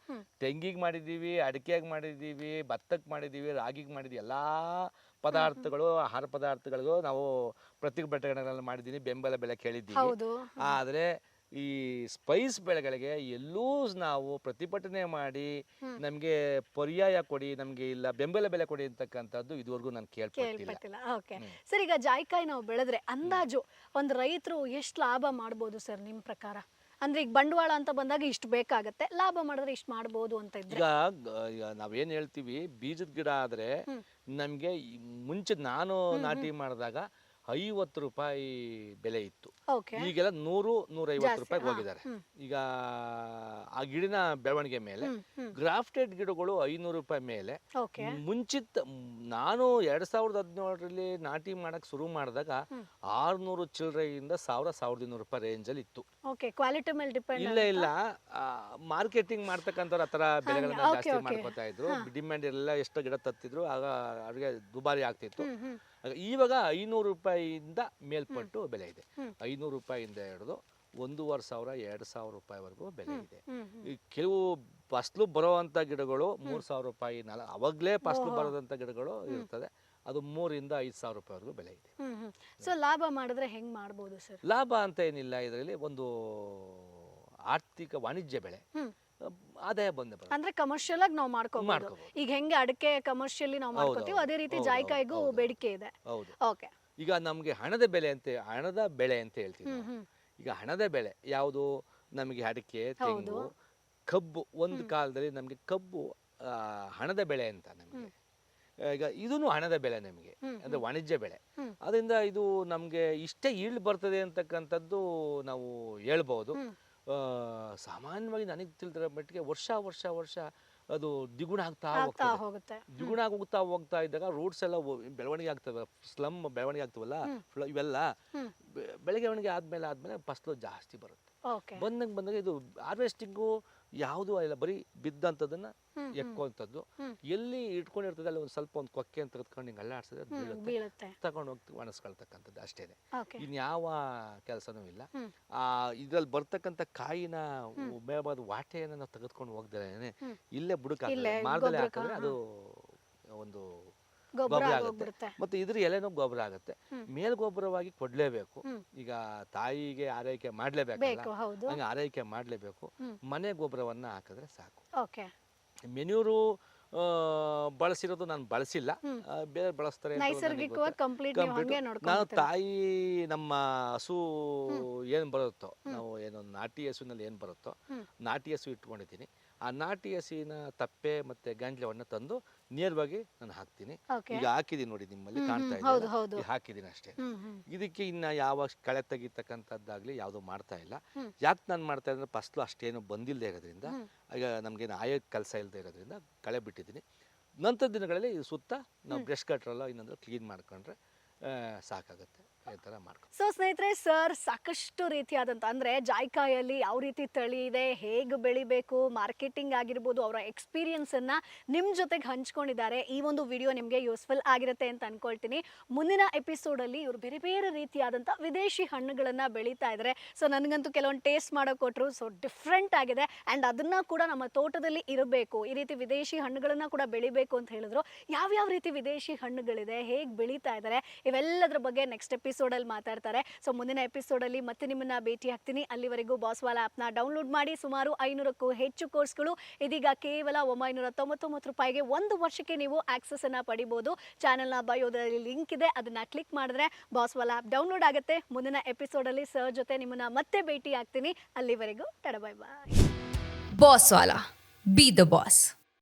Speaker 1: ತೆಂಗಿಗೆ ಮಾಡಿದ್ದೀವಿ, ಅಡಿಕೆಗೆ ಮಾಡಿದ್ದೀವಿ, ಭತ್ತಕ್ಕೆ ಮಾಡಿದ್ದೀವಿ, ರಾಗಿಗೆ ಮಾಡಿದ್ದೀವಿ. ಎಲ್ಲಾ ಪದಾರ್ಥಗಳು, ಆಹಾರ ಪದಾರ್ಥಗಳಿಗೂ ನಾವು ಪ್ರತಿಭಟನೆಗಳನ್ನು ಮಾಡಿದ್ದೀನಿ, ಬೆಂಬಲ ಬೆಲೆ ಕೇಳಿದ್ದೀವಿ. ಆದ್ರೆ ಈ ಸ್ಪೈಸ್ ಬೆಳೆಗಳಿಗೆ ಎಲ್ಲೂ ನಾವು ಪ್ರತಿಭಟನೆ ಮಾಡಿ ನಮ್ಗೆ ಪರ್ಯಾಯ ಕೊಡಿ, ನಮ್ಗೆ ಇಲ್ಲ ಬೆಂಬಲ ಬೆಲೆ ಕೊಡಿ ಅಂತಕ್ಕಂಥದ್ದು ಇದುವರೆಗೂ ನಾನು ಕೇಳ್ಪಟ್ಟಿಲ್ಲ.
Speaker 2: ಓಕೆ ಸರ್, ಈಗ ಜಾಯಿಕಾಯಿ ನಾವು ಬೆಳೆದ್ರೆ ಅಂದಾಜು ಒಂದು ರೈತರು ಎಷ್ಟು ಲಾಭ ಮಾಡ್ಬೋದು ಸರ್ ನಿಮ್ ಪ್ರಕಾರ? ಅಂದ್ರೆ ಈಗ ಬಂಡವಾಳ ಅಂತ ಬಂದಾಗ ಇಷ್ಟು ಬೇಕಾಗತ್ತೆ, ಲಾಭ ಮಾಡಿದ್ರೆ ಇಷ್ಟು ಮಾಡ್ಬೋದು ಅಂತ ಇದ್ರೆ?
Speaker 1: ಈಗ ನಾವೇನ್ ಹೇಳ್ತೀವಿ, ಬೀಜದ ಗಿಡ ಆದ್ರೆ ನಮ್ಗೆ ಮುಂಚೆ ನಾನು ನಾಟಿ ಮಾಡಿದಾಗ 50 ರೂಪಾಯಿ ಬೆಲೆ ಇತ್ತು. ಈಗೆಲ್ಲ 100-150 ರೂಪಾಯಿ ಹೋಗಿದ್ದಾರೆ. ಈಗ ಆ ಗಿಡನ ಬೆಳವಣಿಗೆ ಮೇಲೆ ಗ್ರಾಫ್ಟೆಡ್ ಗಿಡಗಳು 500 ರೂಪಾಯಿ ಮೇಲೆ. ಮುಂಚಿತ ನಾನು 2017ರಲ್ಲಿ ನಾಟಿ ಮಾಡಕ್ ಶುರು ಮಾಡಿದಾಗ 600 ಚಿಲ್ಲರೆಯಿಂದ 1000-1200 ರೂಪಾಯಿ ರೇಂಜ್ ಅಲ್ಲಿ ಇತ್ತು.
Speaker 2: ಕ್ವಾಲಿಟಿ ಮೇಲೆ ಡಿಪೆಂಡ್.
Speaker 1: ಇಲ್ಲ ಮಾರ್ಕೆಟಿಂಗ್ ಮಾಡ್ತಕ್ಕಂಥವ್ರು ಆ ತರ ಬೆಳೆಗಳನ್ನ ಜಾಸ್ತಿ ಮಾಡ್ಕೊತಾ ಇದ್ರು. ಡಿಮ್ಯಾಂಡ್ ಎಲ್ಲ ಎಷ್ಟು ಗಿಡ ತತ್ತಿದ್ರು, ಆಗ ಅವ್ರಿಗೆ ದುಬಾರಿ ಆಗ್ತಿತ್ತು. ಇವಾಗ 500 ರೂಪಾಯಿಯಿಂದ ಮೇಲ್ಪಟ್ಟು ಬೆಲೆ ಇದೆ. 500 ರೂಪಾಯಿಯಿಂದ ಹಿಡಿದು 1500-2000 ರೂಪಾಯಿವರೆಗೂ ಬೆಲೆ ಇದೆ. ಕೆಲವು ಫಸಲು ಬರುವಂತ ಗಿಡಗಳು 3000 ರೂಪಾಯಿ, ಅವಾಗಲೇ ಫಸಲು ಬರೋದಂತ ಗಿಡಗಳು ಇರ್ತದೆ, ಅದು 3000-5000 ರೂಪಾಯಿವರೆಗೂ ಬೆಲೆ ಇದೆ.
Speaker 2: ಸೊ ಲಾಭ ಮಾಡಿದ್ರೆ ಹೆಂಗ್ ಮಾಡ್ಬೋದು ಸರ್?
Speaker 1: ಲಾಭ ಅಂತ ಏನಿಲ್ಲ, ಇದರಲ್ಲಿ ಒಂದು ಆರ್ಥಿಕ ವಾಣಿಜ್ಯ ಬೆಳೆ, ಆದಾಯ ಬಂದ
Speaker 2: ಅಂದ್ರೆ ಕಮರ್ಷಿಯಲ್ ಆಗಿ ನಾವು ಮಾಡ್ಕೋಬಹುದು. ಈಗ ಹೆಂಗೆ ಅಡಿಕೆ ಕಮರ್ಷಿಯಲಿ ನಾವು ಮಾಡ್ಕೋತೀವಿ, ಅದೇ ರೀತಿ ಜಾಯಿಕಾಯಿಗೂ ಬೇಡಿಕೆ ಇದೆ. ಓಕೆ,
Speaker 1: ಈಗ ನಮ್ಗೆ ಹಣದ ಬೆಳೆ ಅಂತ ಹೇಳ್ತೀವಿ. ಈಗ ಹಣದ ಬೆಳೆ ಯಾವುದು? ನಮಗೆ ಅಡಿಕೆ, ತೆಂಗು, ಕಬ್ಬು. ಒಂದು ಕಾಲದಲ್ಲಿ ನಮ್ಗೆ ಕಬ್ಬು ಹಣದ ಬೆಳೆ ಅಂತ ನಮ್ಗೆ. ಈಗ ಇದನ್ನು ಹಣದ ಬೆಳೆ ನಮಗೆ, ಅಂದ್ರೆ ವಾಣಿಜ್ಯ ಬೆಳೆ. ಅದರಿಂದ ಇದು ನಮ್ಗೆ ಇಷ್ಟೇ ಈಲ್ಡ್ ಬರ್ತದೆ ಅಂತಕ್ಕಂಥದ್ದು ನಾವು ಹೇಳ್ಬಹುದು. ಸಾಮಾನ್ಯವಾಗಿ ನನಗೆ ತಿಳಿದಿರೋ ಮಟ್ಟಿಗೆ ವರ್ಷ ಅದು ದ್ವಿಗುಣ ಆಗ್ತಾ ಹೋಗುತ್ತೆ. ದ್ವಿಗುಣ ಹೋಗ್ತಾ ಇದ್ದಾಗ ರೂಟ್ಸ್ ಎಲ್ಲ ಬೆಳವಣಿಗೆ ಆಗ್ತವೆ, ಸ್ಲಮ್ ಬೆಳವಣಿಗೆ ಆಗ್ತವಲ್ಲ, ಇವೆಲ್ಲ ಬೆಳಗ್ಗೆ ಒಣಗಿ ಆದ್ಮೇಲೆ ಫಸಲು ಜಾಸ್ತಿ ಬರುತ್ತೆ.
Speaker 2: ಓಕೆ.
Speaker 1: ಬಂದಾಗ ಇದು ಹಾರ್ವೆಸ್ಟಿಂಗು ಯಾವುದೂ ಇಲ್ಲ, ಬರೀ ಬಿದ್ದಂಥದ್ದನ್ನ ಎಕ್ಕುವಂಥದ್ದು. ಎಲ್ಲಿ ಇಟ್ಕೊಂಡಿರ್ತದೆ ಅಲ್ಲಿ ಒಂದು ಕೊಕ್ಕೆ ಅಂತ ತೆಗೆದುಕೊಂಡು ಹಿಂಗೆ ಅಲ್ಲಾಡ್ಸಿದ್ರೆ ಅದು ಬೀಳುತ್ತೆ, ತಗೊಂಡು ಹೋಗಿ ಒಣಸ್ಕೊಳ್ತಕ್ಕಂಥದ್ದು ಅಷ್ಟೇನೆ. ಇನ್ಯಾವ ಕೆಲಸನೂ ಇಲ್ಲ. ಇದ್ರಲ್ಲಿ ಬರ್ತಕ್ಕಂಥ ಕಾಯಿನ ಮೇಲ್ಬಾರ್ದು ವಾಟೆಯನ್ನು ನಾವು ತೆಗೆದುಕೊಂಡು ಹೋಗ್ದೇನೆ ಇಲ್ಲೇ ಬುಡಕ ಮಾರ್ದಲ್ಲೇ ಹಾಕಿದ್ರೆ ಅದು ಒಂದು ಗೊಬ್ಬರ ಆಗುತ್ತೆ. ಮತ್ತೆ ಇದ್ರ ಎಲೆನೂ ಗೊಬ್ಬರ ಆಗುತ್ತೆ. ಮೇಲ್ ಗೊಬ್ಬರವಾಗಿ ಕೊಡ್ಲೇಬೇಕು. ಈಗ ತಾಯಿಗೆ ಆರೈಕೆ ಮಾಡ್ಲೇಬೇಕು, ಹಂಗೆ ಆರೈಕೆ ಮಾಡ್ಲೇಬೇಕು. ಮನೆ ಗೊಬ್ಬರವನ್ನ ಹಾಕಿದ್ರೆ ಸಾಕು. ಮೆನ್ಯೂರು ಬಳಸಿರೋದು ನಾನು ಬಳಸಿಲ್ಲ, ಬೇರೆ ಬಳಸ್ತಾರೆ. ನಾನು ತಾಯಿ ನಮ್ಮ ಹಸು ಏನ್ ಬರುತ್ತೋ, ನಾವು ಏನೋ ನಾಟಿ ಹಸುನಲ್ಲಿ ಏನ್ ಬರುತ್ತೋ ನಾಟಿ ಹಸು ಇಟ್ಕೊಂಡಿದ್ದೀನಿ. ಆ ನಾಟಿ ಹಸಿನ ತಪ್ಪೆ ಮತ್ತೆ ಗಂಜಲವನ್ನ ತಂದು ನೇರವಾಗಿ ನಾನು ಹಾಕ್ತೀನಿ. ಈಗ ಹಾಕಿದೀನಿ ನೋಡಿ, ನಿಮ್ಮಲ್ಲಿ ಕಾಣ್ತಾ ಇದೆ, ಹಾಕಿದೀನಿ ಅಷ್ಟೇ. ಇದಕ್ಕೆ ಇನ್ನ ಯಾವ ಕಳೆ ತೆಗಿತಕ್ಕಂಥದ್ದಾಗ್ಲಿ ಯಾವುದು ಮಾಡ್ತಾ ಇಲ್ಲ. ಯಾಕೆ ನಾನು ಮಾಡ್ತಾ ಇದ್ರೆ ಫಸ್ಲು ಅಷ್ಟೇನು ಬಂದಿಲ್ಲದೆ ಇರೋದ್ರಿಂದ, ಈಗ ನಮ್ಗೇನು ಆಯೋ ಕೆಲಸ ಇಲ್ಲದೆ ಇರೋದ್ರಿಂದ ಕಳೆ ಬಿಟ್ಟಿದ್ದೀನಿ. ನಂತರ ದಿನಗಳಲ್ಲಿ ಸುತ್ತ ನಾವು ಬ್ರಷ್ ಕಟ್ರಲ್ಲ ಇನ್ನೊಂದು ಕ್ಲೀನ್ ಮಾಡ್ಕೊಂಡ್ರೆ ಸಾಕಾಗುತ್ತೆ.
Speaker 2: ಸೊ ಸ್ನೇಹಿತರೆ, ಸರ್ ಸಾಕಷ್ಟು ರೀತಿಯಾದಂಥ ಅಂದರೆ ಜಾಯ್ಕಾಯಲ್ಲಿ ಯಾವ ರೀತಿ ತಳಿ ಇದೆ, ಹೇಗೆ ಬೆಳಿಬೇಕು, ಮಾರ್ಕೆಟಿಂಗ್ ಆಗಿರ್ಬೋದು, ಅವರ ಎಕ್ಸ್ಪೀರಿಯನ್ಸನ್ನು ನಿಮ್ಮ ಜೊತೆಗೆ ಹಂಚ್ಕೊಂಡಿದ್ದಾರೆ. ಈ ಒಂದು ವಿಡಿಯೋ ನಿಮಗೆ ಯೂಸ್ಫುಲ್ ಆಗಿರುತ್ತೆ ಅಂತ ಅಂದ್ಕೊಳ್ತೀನಿ. ಮುಂದಿನ ಎಪಿಸೋಡಲ್ಲಿ ಇವರು ಬೇರೆ ಬೇರೆ ರೀತಿಯಾದಂಥ ವಿದೇಶಿ ಹಣ್ಣುಗಳನ್ನು ಬೆಳೀತಾ ಇದ್ದಾರೆ. ಸೊ ನನಗಂತೂ ಕೆಲವೊಂದು ಟೇಸ್ಟ್ ಮಾಡೋಕೆ ಕೊಟ್ಟರು. ಸೊ ಡಿಫ್ರೆಂಟ್ ಆಗಿದೆ ಆ್ಯಂಡ್ ಅದನ್ನು ಕೂಡ ನಮ್ಮ ತೋಟದಲ್ಲಿ ಇರಬೇಕು, ಈ ರೀತಿ ವಿದೇಶಿ ಹಣ್ಣುಗಳನ್ನು ಕೂಡ ಬೆಳಿಬೇಕು ಅಂತ ಹೇಳಿದ್ರು. ಯಾವ್ಯಾವ ರೀತಿ ವಿದೇಶಿ ಹಣ್ಣುಗಳಿದೆ, ಹೇಗೆ ಬೆಳೀತಾ ಇದ್ದಾರೆ, ಇವೆಲ್ಲದರ ಬಗ್ಗೆ ನೆಕ್ಸ್ಟ್ ಎಪಿಸೋಡಲ್ಲಿ ಮಾತಾಡ್ತಾರೆ. ಸೊ ಮುಂದಿನ ಎಪಿಸೋಡಲ್ಲಿ ಮತ್ತೆ ನಿಮ್ಮನ್ನ ಭೇಟಿ ಆಗ್ತೀನಿ. ಅಲ್ಲಿವರೆಗೂ ಬಾಸ್ವಾಲಾ ಆ್ಯಪ್ನ ಡೌನ್ಲೋಡ್ ಮಾಡಿ. ಸುಮಾರು 500ಕ್ಕೂ ಹೆಚ್ಚು ಕೋರ್ಸ್ಗಳು ಇದೀಗ ಕೇವಲ 999 ರೂಪಾಯಿಗೆ 1 ವರ್ಷಕ್ಕೆ ನೀವು ಆಕ್ಸೆಸ್ ಅನ್ನ ಪಡಿಬಹುದು. ಚಾನೆಲ್ನ ಬಯೋದಲ್ಲಿ ಲಿಂಕ್ ಇದೆ, ಅದನ್ನ ಕ್ಲಿಕ್ ಮಾಡಿದ್ರೆ ಬಾಸ್ವಾಲಾ ಆ್ಯಪ್ ಡೌನ್ಲೋಡ್ ಆಗುತ್ತೆ. ಮುಂದಿನ ಎಪಿಸೋಡಲ್ಲಿ ಸರ್ ಜೊತೆ ನಿಮ್ಮನ್ನ ಮತ್ತೆ ಭೇಟಿ ಆಗ್ತೀನಿ. ಅಲ್ಲಿವರೆಗೂ ಟಡ ಬೈ ಬಾಯ್.
Speaker 3: ಬಾಸ್ವಾಲಾ, ಬಿ ದ ಬಾಸ್.